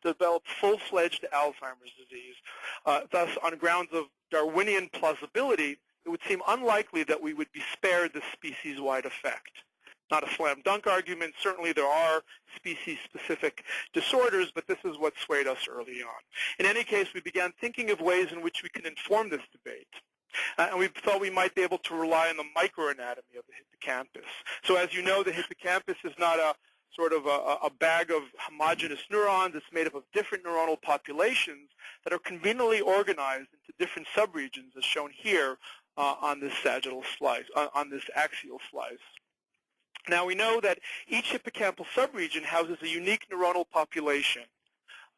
develop full-fledged Alzheimer's disease. Thus, on grounds of Darwinian plausibility, it would seem unlikely that we would be spared this species-wide effect. Not a slam dunk argument. Certainly there are species-specific disorders, but this is what swayed us early on. In any case, we began thinking of ways in which we can inform this debate. And we thought we might be able to rely on the microanatomy of the hippocampus. So as you know, the hippocampus is not a sort of a bag of homogeneous neurons. It's made up of different neuronal populations that are conveniently organized into different subregions, as shown here on this sagittal slice, on this axial slice. Now we know that each hippocampal subregion houses a unique neuronal population,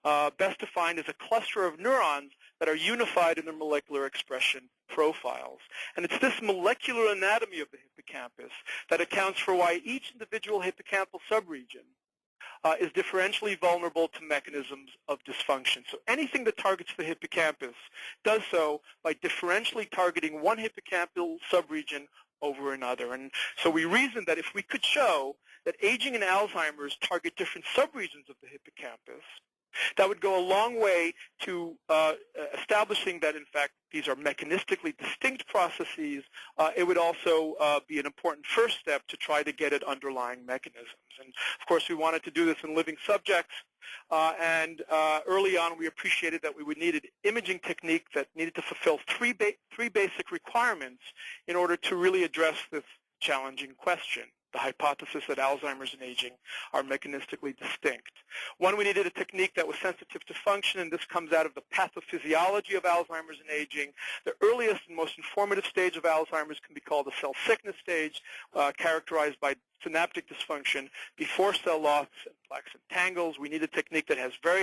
best defined as a cluster of neurons that are unified in their molecular expression profiles. And it's this molecular anatomy of the hippocampus that accounts for why each individual hippocampal subregion is differentially vulnerable to mechanisms of dysfunction. So anything that targets the hippocampus does so by differentially targeting one hippocampal subregion over another. And so we reasoned that if we could show that aging and Alzheimer's target different subregions of the hippocampus, that would go a long way to establishing that, in fact, these are mechanistically distinct processes. It would also be an important first step to try to get at underlying mechanisms. And, of course, we wanted to do this in living subjects. Early on, we appreciated that we would need an imaging technique that needed to fulfill three basic requirements in order to really address this challenging question. The hypothesis that Alzheimer's and aging are mechanistically distinct. One, we needed a technique that was sensitive to function, and this comes out of the pathophysiology of Alzheimer's and aging. The earliest and most informative stage of Alzheimer's can be called the cell sickness stage, characterized by synaptic dysfunction before cell loss and plaques and tangles. We need a technique that has very